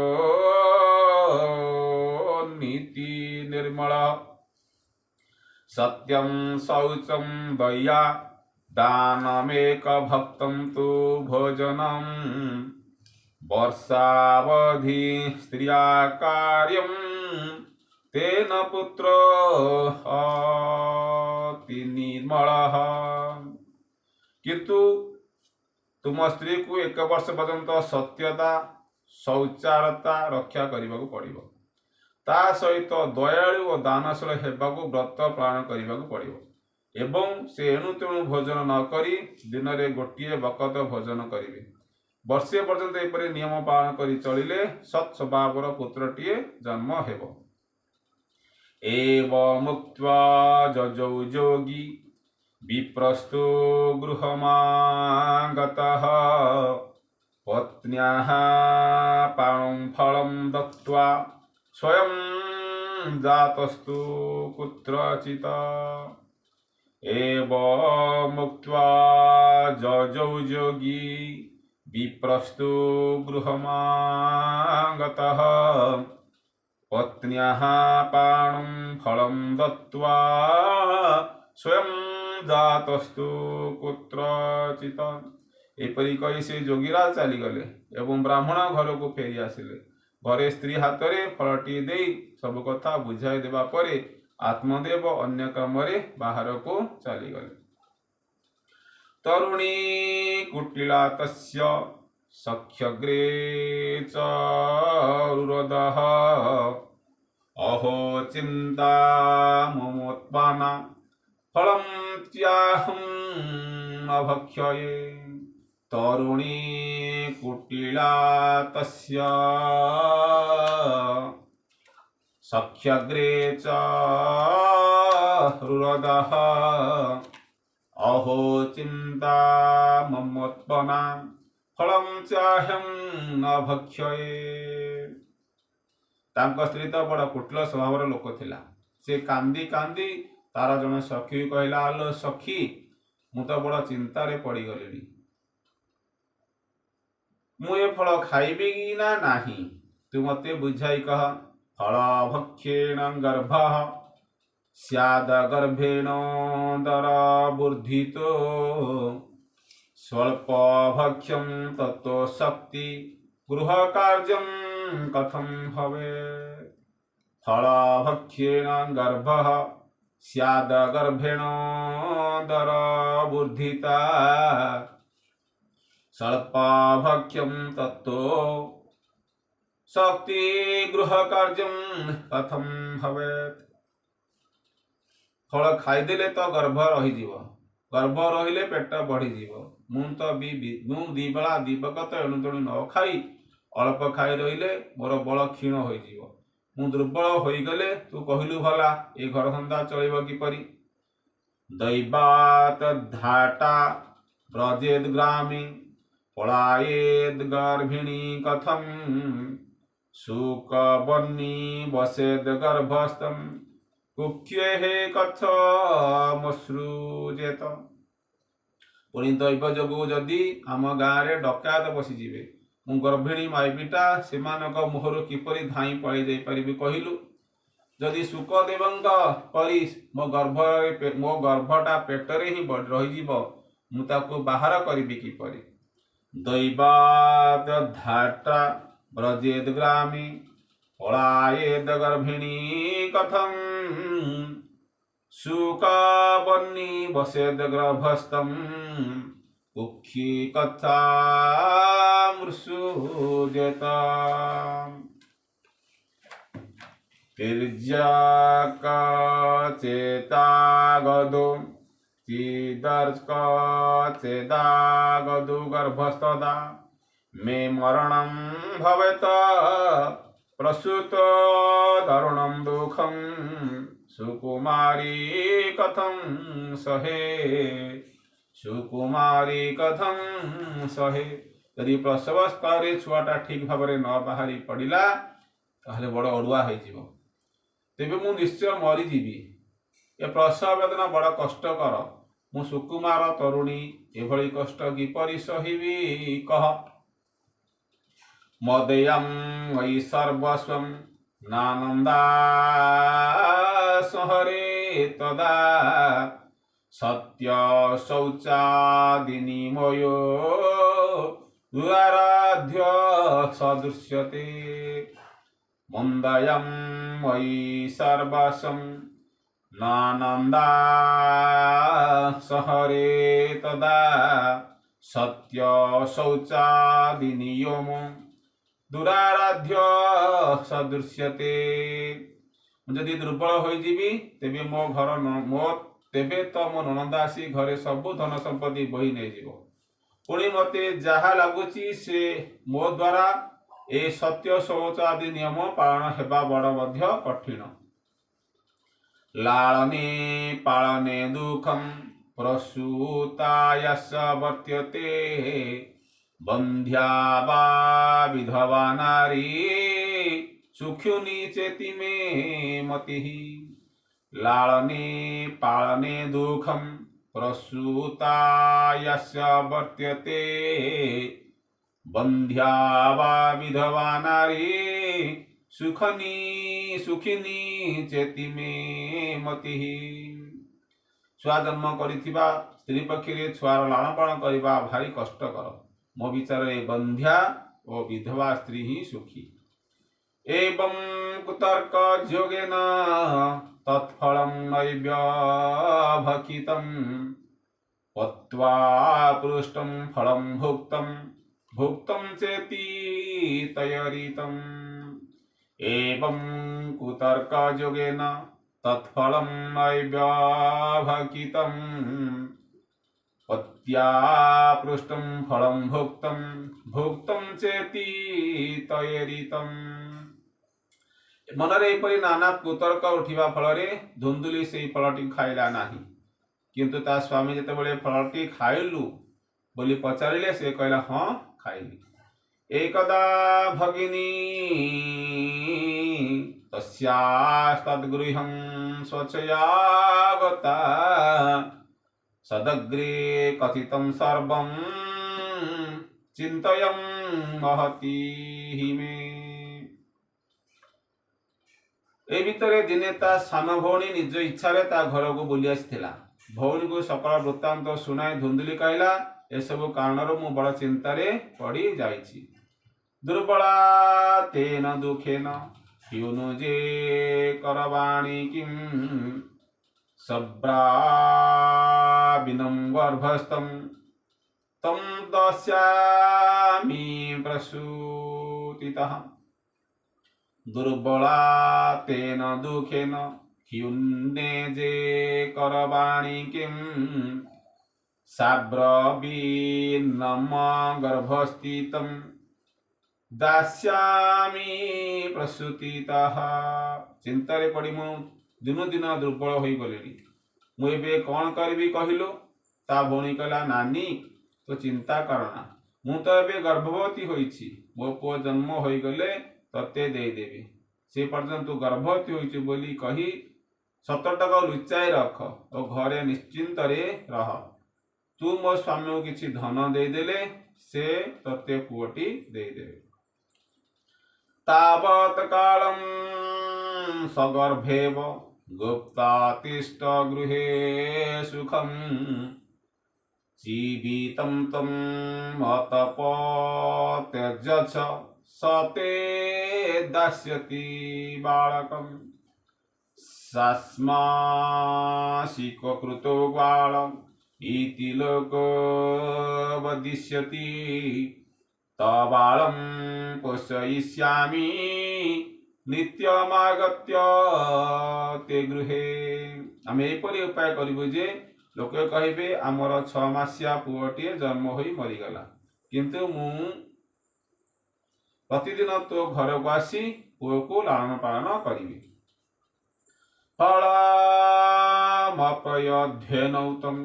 नीति निर्मल सत्यं शौचं दया दानमेक भक्तं तु भोजनं वर्षावधि स्त्रिया कार्यं तेन पुत्र अति निर्मलः। किंतु तुम स्त्री को 1 वर्ष पर्यंत सत्यता शौचारता रक्षा करने पड़ो ता सहित दयालु और दानशील हेबाकू व्रत पालन करने पड़ो एवं से एणु तेणु भोजन न करी दिन में गोटे बकत भोजन करेंगे वर्षे पर्यंत एपरी नियम पालन कर चलिले सत् स्वभावर पुत्रटीए जन्म हेब। एवं मुक्त्वा जजौ जोगी विप्रस्तु गृहमागतः पत्न्याः पाणुं फलं दत्त्वा स्वयं जातस्तु कुत्रचित्। एवं मुक्त्वा जजौ जोगी विप्रस्तु गृहमागतः पत्न्याः पाणुं फलं दत्त्वा स्वयं जातस्तु कुत्रचित्। एपरी कही से जोगीराज चलीगले एवं ब्राह्मण घर को फेरी आसिले। घरे स्त्री हाथ में फलटी दे सब कथा बुझाई देवा परे आत्मदेव अन्य क्रम बाहर को चलीगले। तरुणी कुटिला तस्य सख्यग्रे च रुरोधः अहो चिंता ममोत्पाना फलं त्याहं अभक्ष्ये। तरुणी कुटिला तस्य सख्यग्रे च रुरोधः अहो चिंता ममोत्पन्ना फलं चाह्यं न भक्ष्ये। तांको स्त्री तो बड़ कुटिल स्वभावर लोक थिला। से कांदी कांदी तार जन सखी कहला आलो सखी मु तो बड़ चिंतार पड़ी गली मु ए फल खाइबी कि ना नाही तू मते बुझाई कह। फल भक्षेण गर्भ स्याद गर्भेण दर बुर्धितो स्वल्प भक्ष्यं तत्तो शक्ति गृह कार्यं कथं भवेत्। फल भक्षेण गर्भ स्याद गर्भेण दर बुर्धिता स्वल्प भक्ष्यं तत्तो शक्ति गृह कार्यं कथं भवेत्। फल खाईदेले तो गर्भ रही गर्भ रहिले पेट बढ़ी मु तो मु दी बेला दिवगत एणु तेणु न खाई अल्प खाई रहिले मोर बल क्षीण हो मु दुर्बल हो गले तू कहलु भला ए घर धंदा चलिब किपरि। दैवात धाटा व्रजेद ग्रामे पलायेद गर्भिणी कथं सुकबन्नी वसेद गर्भस्थं कुक्षे कथमश्रुजेत। पुणी दैव जोगु जदि आम गाँव में डकायत बसीजे मु गर्भिणी माइपीटा से मुहर किपरि धाई पलि जापरि कहलु। जदि सुखदेव परी मो गर्भटा पेटरे ही रही मुझे बाहर करी किपरि। दैवात धाटा व्रजेद ग्रामे पलायेद गर्भिणी कथं सुकबन्नी वसेद गर्भस्थं कुक्षी कथमश्रुजेत। तिर्यकचेतागदो चिदर्कचेदागदो गर्भस्तदा मे मरणं भवेत् प्रसूत दारुणं दुःखं सुकुमारी कथं सहे। सुकुमारी कथं सहे। यदि प्रसव स्थल छुआटा ठीक भाव न बाहरी पड़ा ताहले बड़ अड़ुआ हो तेबे मु निश्चय मरीजीवि ए प्रसव वेदना बड़ कष्टकर मु सुकुमार तरुणी एभली कष्ट किपरि सहिबि कह मदेयं मयि सर्वस्वं नानन्दा सहरे तदा सत्य शौचादिनिमयो दुराराध्य सदृश्यते मन्दयं मयि सर्वस्वं नानन्दा सहरे तदा सत्य शौचादिनियम दुराराध्य सदृश्यते जदि दुर्बल हो तेबे मो घर मो तेबे तो मो ननंद आसी घरे सबु धन संपत्ति बही नहीं जीव पुणी मते जहा लगुची से मो द्वारा ए सत्य शौच आदि नियम पालन हेबा बड़ मध्य कठिन लालने पालने दुखम प्रसूतायस वर्त्यते बंध्या वा विधवा नारी सुख्युनी चेति मे मतिः लालने पालने दुखम प्रसूतायस्य वर्त्यते बंध्या वा विधवा नारी सुखिनी चेति मे मतिः छुआ जन्म करिथिबा स्त्री पक्षी छुआर लालन पालन करबा भारी कष्टकर मो विचार बंध्या और विधवा स्त्री ही सुखी एवं कुतर्क जोगेन तत्फलं नैव्यभकितं पत्वा पृष्टं फलं भुक्तं चेति तयरितम् एवं कुतर्क जोगेन तत्फलं नैव्यभकितं पत्या पृष्टं फलं भुक्तं चेति तयरितम् मनरे एपरी नाना कुतर्क उठिबा फलरे धुंदुली से फलटी खाइला नाही किंतु ता स्वामी जेतेबेले फलटी खाइलु बोली पचारिले से कहला हाँ खाइली एकदा भगिनी तस्यास्तद्गृहं स्वच्छया गता सदग्रे कथितं सर्वं चिन्तयं महती मे ए भितर दिने ता सान भौणी निज इच्छा ता घर को बुली आसीथिला भौणी को सकल वृत्तांत सुनाई धुंदुली कहला एसबु कारण मु बड़ चिंतारे पड़ी जाइछि दुर्बला तेन दुखेन क्योनु जे करवाणी किम सब्राविनं गर्भस्थं तं दस्यामि प्रसूतितः दुर्बला तेन दुखेन ह्युन्ने जे करवाणी किं साब्रवीन्नम गर्भस्थितं दास्यामि प्रसूतितः चिंतारे पड़ी मु दिनो दिन दुर्बल हो गली मुझे कौन करी कहलु ता भौणी कहला नानी तो चिंता करना मु तो एबे गर्भवती होइछि मो पुओ जन्म हो गले तते देदेवी से पर्यंत तू गर्भवती होइछि बोली कही 70 टका लुचाई रख और घरे निश्चिंत रह तू मो स्वामी को किछि धन देदेले से तते पुओटी देदेवे तावत कालम सगर्भेव गुप्तातिष्ठ गृहे सुखम जीवितं तं मतपत्यज सते दास्यति बालकं शास्मासिको कृतो बालम् इति लोको वदिष्यति तबालं पोषयिष्यामि नित्यमागत्य ते गृहे आम एपरी उपाय करिबु जे लोक कहिबे आमर 6 मासिया पुओटी जन्म होई मरीगला किंतु मु प्रतिदिन तो घर को आसी पुओ को लालन पालन करिबी फलमपयध्येनौतं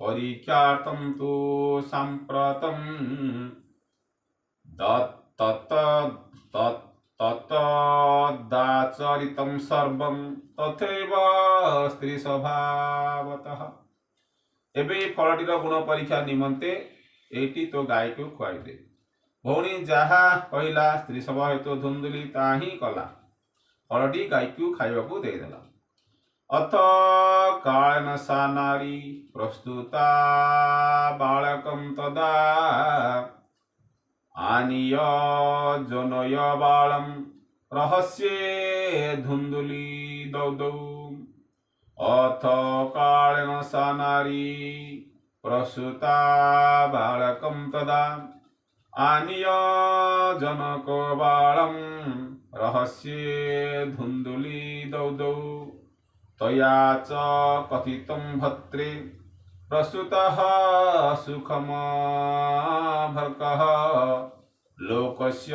परीक्षार्थं तु साम्प्रतं तत्तदाचरितं सर्वं तथैव स्त्री स्वभावतः। एबे फलटीर गुण परीक्षा निमंते एटी तो गाय को खुआई दे। भौणी जहा कहला स्त्री सभा हेतु धुंदुली ताही कला। फलटी गाय को खाइबाकू देदेला। अथ कालेन सा नारी प्रस्तुता बालकं तदा आनीय जनय बालं रहस्ये धुंदुली दौदौ। अथ कालेन सा नारी प्रसूता बालकं तदा आनीय जनको बालं रहस्ये धुंदुली दौदौ। तया च कथितं भद्रे प्रसूतः सुखमभर्कः लोकस्य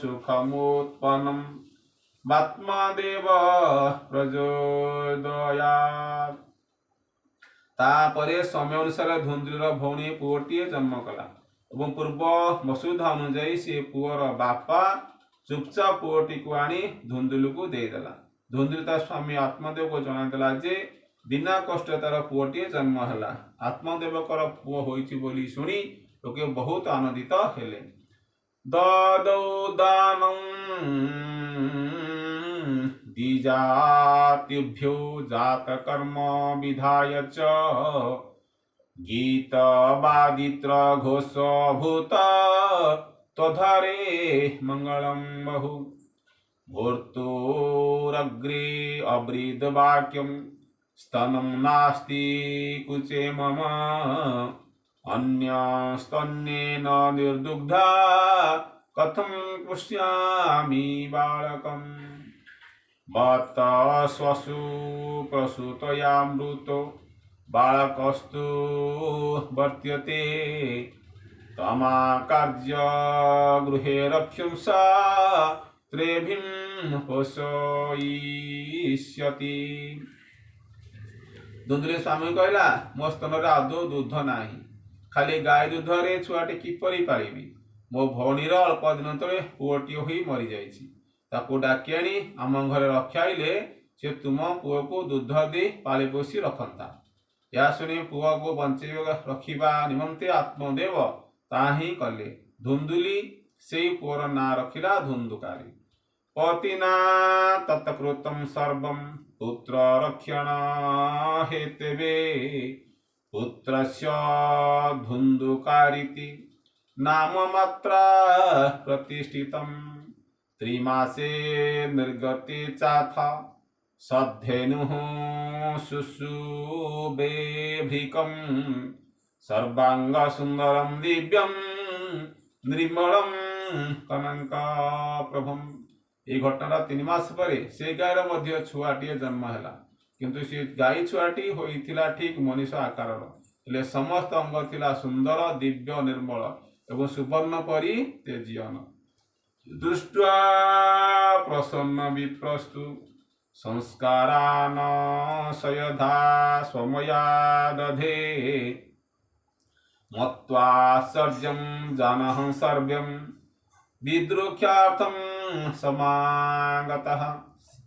सुखमुत्पन्नं बात्मादेव प्रचोदयात्। तापरे समय अनुसार धुंदुलीर भौणी पुओटीए जन्म कला एवं पूर्व मसुधा अनुजाई से पुअर बापा चुपचाप पुओटी को आनी धुंदुली को देदेला। धुंदुली ता स्वामी आत्मदेव को जनादेला जे बिना कष्ट तार पुओटीए जन्म है। आत्मदेवकर पुओ होइछि बोली शुणी लोके बहुत आनंदित हेले। ददौ दानं द्विजातिभ्यो जातकर्म विधाय च गीतवादित्र घोषभूत त्वधारे मंगलम बहु। भूर्तुरग्रे अब्रीदवाक्यं स्तनं नास्ति कुचे मम अन्यस्तन्येन निर्दुग्धा कथं पुष्यामि बालकम्। बत स्वसु प्रसूतयामृतो बालकस्तु वर्त्यते तमाकार्य गृहे रक्ष्यं सा त्रेभिं पोषयिष्यति। धुंदुली स्वामी कहला मो स्तन आदौ दूध नाही खाली गाय दूध रे छुआटे किपरि पालिबी। मो भौणीर अल्प दिन तले पुओटी होई मरी जाइछि। ताकू डाकी आनी आम घरे रखाइले से तुम पुओ को दूध दे पाली पोषी रखंता। या शुणी पुओ को बंचे रखिबा निमंते आत्मदेव ताही कले। धुंदुली से पुओर ना रखिला धुंदुकारी। पतिना तत्कृतं सर्वं पुत्र रक्षण हेतवे पुत्रस्य धुंदुकारिति नाम मात्रा प्रतिष्ठितं। त्रिमासे निर्गते चाथ सद्धेनुः शुशुभेभृकं सर्वांग सुंदरं दिव्यं निर्मलं कनकप्रभम्। ये घटना 3 मास पर से गायर मध्य छुआटीए जन्म है किंतु से गाई छुआटी होइथिला ठीक मनीष आकारर हेले समस्त अंग थिला सुंदर दिव्य निर्मल एवं सुवर्ण परी तेजियन। दृष्ट्वा प्रसन्न विप्रस्तु संस्कारान सयधा स्वमया दधे मत्वाश्चर्यं जानः सर्वं विद्रुख्यार्थं समागतः।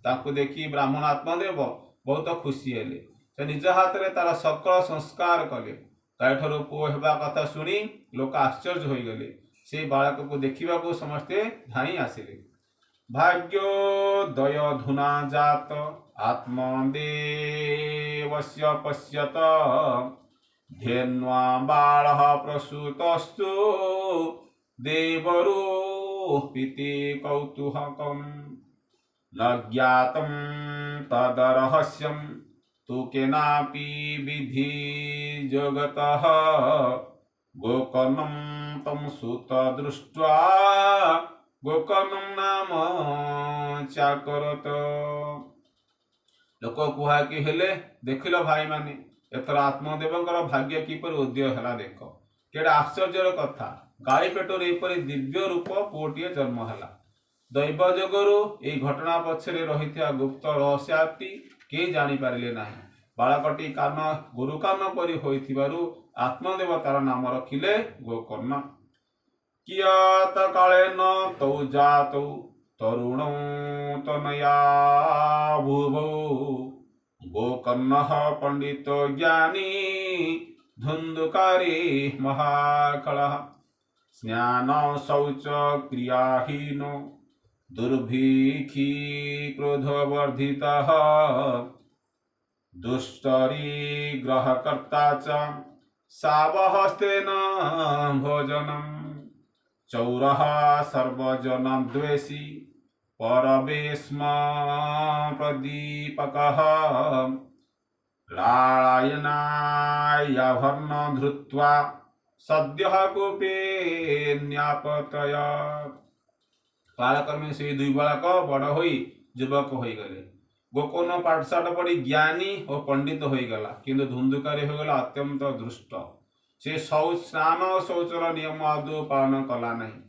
ताकू देखी ब्राह्मण आत्मदेव बहुत खुशी हेले। से निज हाथ में तार सकल संस्कार कले। गायठर पुओ हेबा कथा शुणी लोक आश्चर्य हो गले। से बालक को देखा को समस्ते धाई आसिले। भाग्योदय धुना जात आत्मदेवस्य पश्यत धेन्वा बालः प्रसूतस्तु देवरूपिते कौतूहकम्। न ज्ञातं तदरहस्यं तु केनापि विधि जगतः गोकर्णं तं सुत दृष्ट्वा गोकर्णं नाम चाकरत। लोक कुहा कि हेले देखिल भाई माने एथर आत्मदेवंकर भाग्य किपर उदय है देख केड़ा आश्चर्यर कथा। गाई पेटर एपरी दिव्य रूप पुओटीए जन्म है। दैव जोगरु यह घटना पछरे रही गुप्त रहस्याटी केही जानी पारिले नाही। बालकटी कान गुरु कान परी होइथिबारु आत्मदेव तार नाम रखिले गोकर्ण। कियत कालेन तौ जातौ तरुणौ तनया भुवौ गोकर्णः पंडितो ज्ञानी धुन्धुकारी महाखलः स्नान शौच क्रियाहीनो दुर्भिक्षी क्रोधवर्धितः दुष्टरी ग्रहकर्ता च सावहस्तेन भोजनम् चौरः सर्वजनद्वेषी परवेश्म प्रदीपकः लालायनायाभरण धृत्वा सद्यः कूपे न्यापतय कालक्रमे से दुई बालक बड़ होई युवक होईगले गोकर्ण पाठशाला पढ़ी ज्ञानी और पंडित होईगला किंतु धुंधुकारी होईगला अत्यंत दुष्ट से स्नान और शौचर नियम आदौ पालन कला नहीं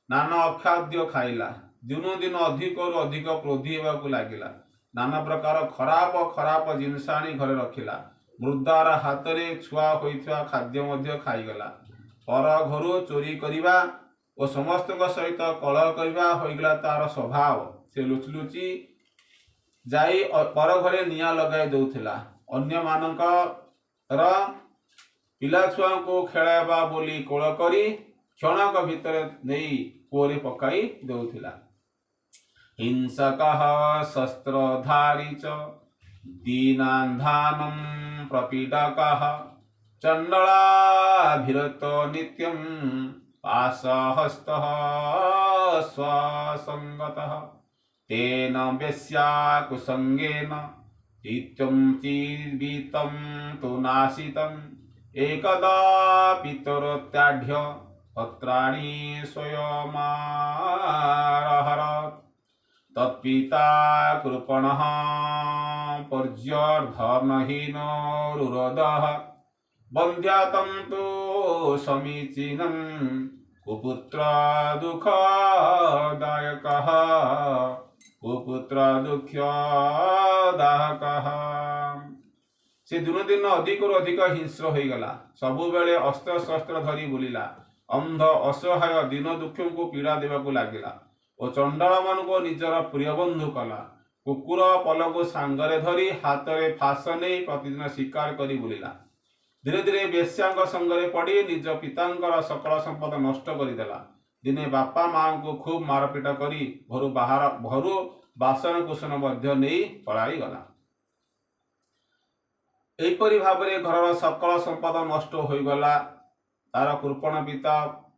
नाना अखाद्य खाइला दिनो दिन अधिक अधिक क्रोधी होगा लगिला नाना प्रकार खराब खराब जिनस आनी घरे रखिला मृदार हाथ में छुआ होइथवा खाद्य मध्य खाईगला पर घर चोरी करिबा और समस्त सहित कलह करवा होइगला तार स्वभाव से लुचि लुचि जाई पर घरे निया लगाई दउथिला अन्य मानकर पिला छुआ को खेलाइबा बोली कोल करी क्षणक भितर नहीं कुओरे पकाई दउथिला हिंसकः शस्त्रधारी च दीनान्धानं प्रपीडकः चण्डलाभिरतो नित्यं पाशहस्तः स्वसङ्गतः तेन वेश्या कुसङ्गेन चित्तं जीवितं तु नाशितम् एकदा पितरोत्याढ्य पत्राणि स्वयमारहरत् तत्पिता कृपणः पर्यर्धनहीनो रुरोधः बन्ध्यातं तु समीचीनं कुपुत्र दुःखदायकः कुपुत्र दुःखदायकः से दिन दिन अधिक अधिक हिंस्र हो गला सबु बेले अस्त्र शस्त्र धरी बुलिला अंध असहाय दिन दुख को पीड़ा देवाक लगिला और चंडाल मान को निजर प्रिय बंधु कला कुकुर पल को सांगरे धरी हाथ में फास नहीं प्रतिदिन शिकार करी बुलिला धीरे धीरे बेश्या संगरे पड़ी निज पितांकर सकल संपद नष्ट करदेला दिने बापा माँ को खूब मारपीट करी घरु बासन कुसन नहीं पलाई गला एपरी भाव में घर सकल संपद नष्ट हो गला तार कृपण पिता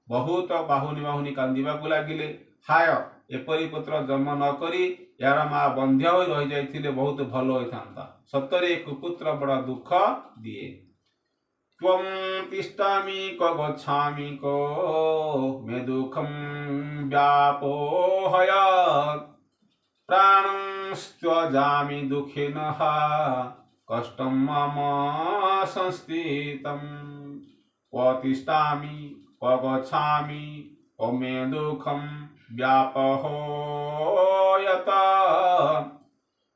बहुत बाहुनी बाहुनी कांदिबाकु लागिले हाय एपरी पुत्र जन्म न करी यार माँ बंध्या हो रही जाइथिले बहुत भल होइथांता सतरे कुपुत्र बड़ा दुख दिए त्वं तिष्ठामि क गच्छामि को मे दुःखं व्यापोहयात् प्राणं त्यजामि दुःखेन कष्टं मम संस्थितं क्व तिष्ठामि क्व गच्छामि क्व मे दुःखं व्यापहोयत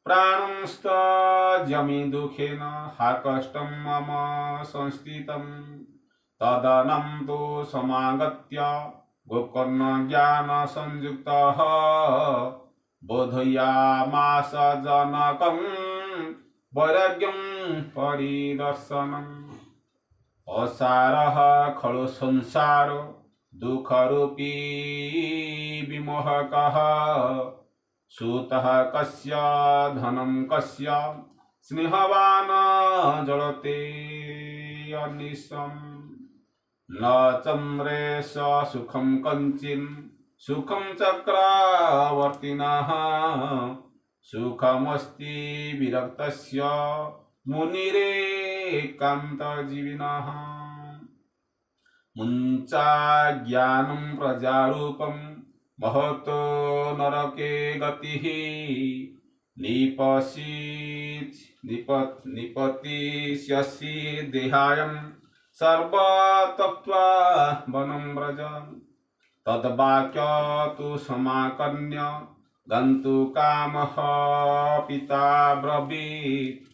प्राणं त्यजामि दुःखेन कष्टं मम संस्थितं तदनं तु समागत्य गोकर्ण ज्ञान संयुक्तः बोधयामास जनकं वैराग्यं परिदर्शनम् असारः खलु संसार दुःखरूपी विमोहकः सूतः कस्य धनं कस्य स्नेहवान् जलते अनिशम् न चन्द्रेश सुखं कञ्चिन् सुखं चक्रवर्तिनः सुखमस्ति विरक्तस्य मुनिरेकान्तजीविनः मुञ्चा ज्ञानं प्रजारूपं महतो नरके गतिः निपतिष्यसि देहायं सर्वतत्त्वा वनं व्रज तद्वाक्य तु समाकर्ण्य गन्तु कामः पिता ब्रवीत्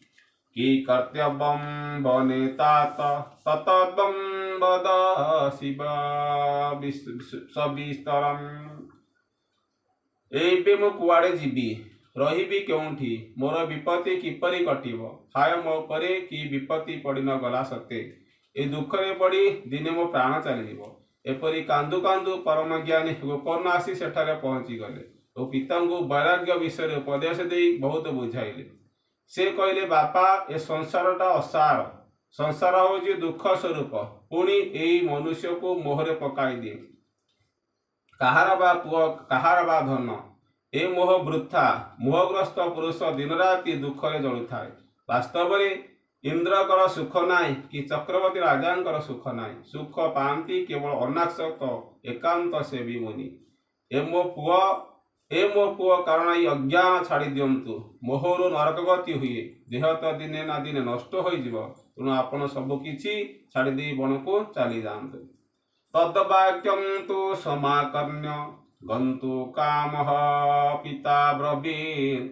कि कर्तव्यं वने तात तत्त्वं वद शिव सविस्तरम् एबे मु कुआड़े जीवी रहिबी केउठी मोर विपत्ति किपरि कटिब हाय मो परे कि विपत्ति पड़ी न गला सते ए दुखरे पड़ी दिने मो प्राण चलीजिव एपरी कांदु कांदु परम ज्ञानी गोकर्ण आसी सेठारे पहुंची गले और पिता को वैराग्य विषय उपदेश दे बहुत बुझाइले से कहले बापा ए संसारटा असार संसार हूँ दुख स्वरूप पुणी यही मनुष्य को मोहरे पकाई दिए कहार बा पुओ कहार बा धन ए मोह वृथा मोहग्रस्त पुरुष दिन राति दुखरे जलुए वास्तव में इंद्रकर सुख नाई कि चक्रवर्ती राजांकर सुख नाई सुख पाती केवल अनासक्त एकांत से भी मुनि ए मो पुओ कारण ये अज्ञान छाड़ी दिंतु मोहरु नरक गति हुए देह तो दिने ना दिने नष्ट हो तेणु आपण सबकि छाड़ी बन को चली जातु तद्वाक्यम तो समाकर्ण्य गंतु काम पिता ब्रवीन्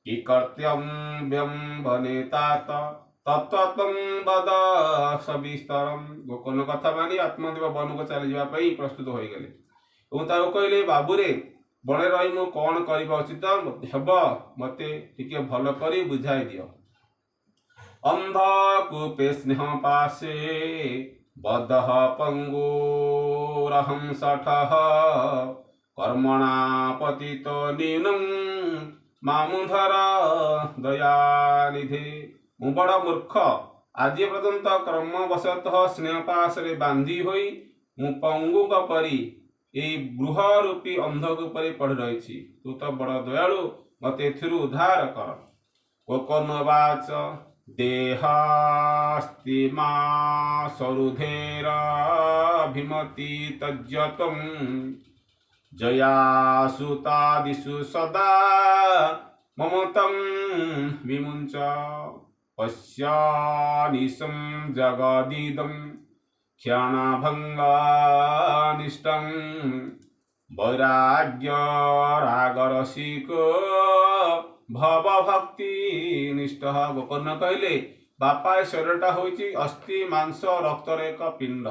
कि कर्तव्यम बने तात तत्व बद सविस्तरम गोकर्ण कथा मानी आत्मदेव वन को चली जावाई प्रस्तुत हो गले और कहले बाबूरे बणे रही मु कौन करवा उचित हेब मते टिके भल कर बुझाई दियो अंध कूपे स्नेह पाशे बदह पंगुरहं सठः कर्मणा पतित नीनम मामुधर दयानिधे मु बड़ मूर्ख आज पर्यंत कर्मवशतः स्नेहपाशरे बांधी होई मु पंगु परी यही गृह रूपी अंधक पर पड़ रही तू तो बड़ दयालु मत उद्धार कर कोकनवाच देहास्ति मा सरुधेर भिमति तज्जतम जयासुतादिषु सदा ममतं विमुञ्च पश्यानिशं जगदिदं क्षणभङ्गानिष्टं वैराग्य रागरसिक भवभक्ति निष्ठ गोकर्ण कहले बापा शरीरटा होइछि अस्थि मांस रक्तर एक पिंड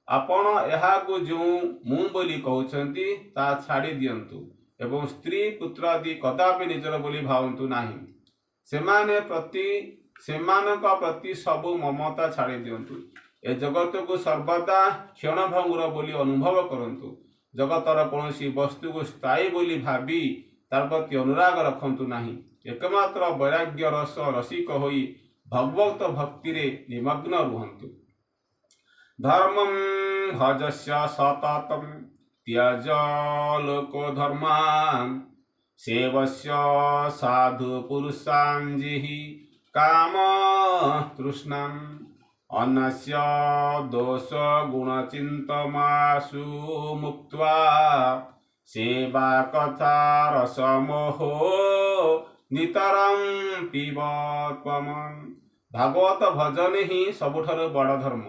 आपण एहाकु जो मु बोली कहउछंती ता छाड़ी दियंतु एवं स्त्री पुत्र आदि कदापि निजर बोली भावंतु नाही सेमानक प्रति सबु ममता छाड़ी दियंतु ए जगत को सर्वदा क्षणभंगुर बोली अनुभव करंतु जगतर कौनसी वस्तु को स्थायी बोली भावी तार प्रति अनुराग रखंतु नाही एकमात्र वैराग्य रस रसिक होई भगवत भक्ति रे निमग्न रुहंतु धर्मं भजस्य सततं त्यज लोको धर्मान् सेवस्य साधु पुरुषाञ्जिहि काम तृष्णाम् अनस्य दोष गुणचिन्तमासु मुक्त्वा सेवा कथा रसमोहो नितरं पिबत्वमन् भागवत भजन ही सबुठारु बड़ धर्म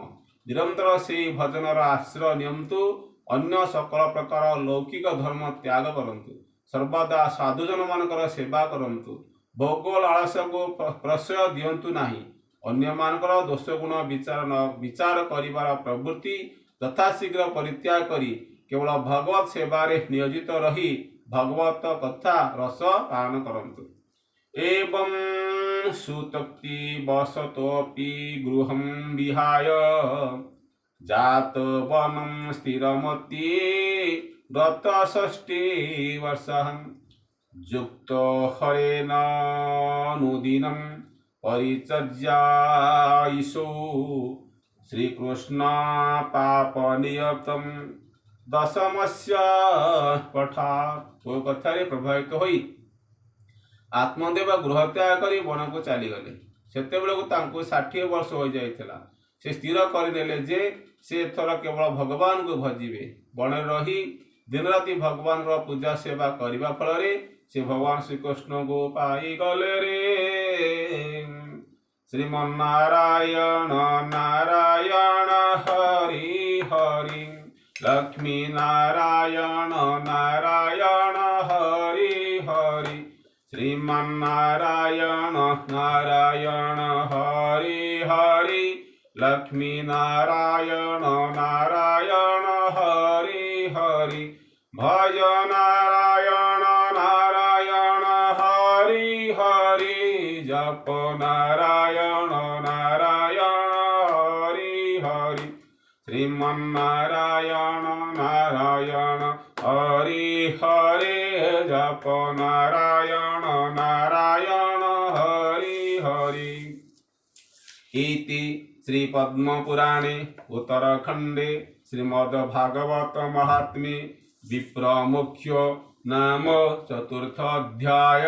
निरंतर से भजनर आश्रय नियंतु अन्य सकल प्रकार लौकिक धर्म त्याग करंतु सर्वदा साधुजन मानकर सेवा करंतु भोग लालस को प्रश्रय दियंतु नाही अन्य मानकर दोष गुण विचार करिवार प्रवृत्ति यथाशीघ्र परित्याग करी केवल भगवत सेवारे नियोजित रही भगवत कथा रस पान करंतु एवं सुतक्ति वसतोपि गृहं विहाय जात वनं स्थिरमति गत 60 वर्षं युक्त हरेण अनुदिनं परिचर्यायिषु श्रीकृष्ण पापनियतं दशमस्य पठात् वो कथारे प्रभावित होई आत्मदेव गृह त्याग कर वन को चलीगले से 60 वर्ष हो जाइथिला से स्थिर करनेले जे से थर केवल भगवान को भजिबे वन रही दिन राति भगवान रो पूजा सेवा करने फल से भगवान श्रीकृष्ण को पाई गले रे श्रीमन्नारायण नारायण हरि हरि लक्ष्मी नारायण नारायण हरि हरि श्रीमन्नारायण नारायण हरि हरि लक्ष्मी नारायण नारायण हरि हरि भज नारायण नारायण नारायण हरि हरे जप नारायण नारायण हरि हरि। इति श्री पद्मपुराणे उत्तरखंडे श्रीमद्भागवत महात्म्ये विप्रमुख्य नाम चतुर्थोऽध्याय।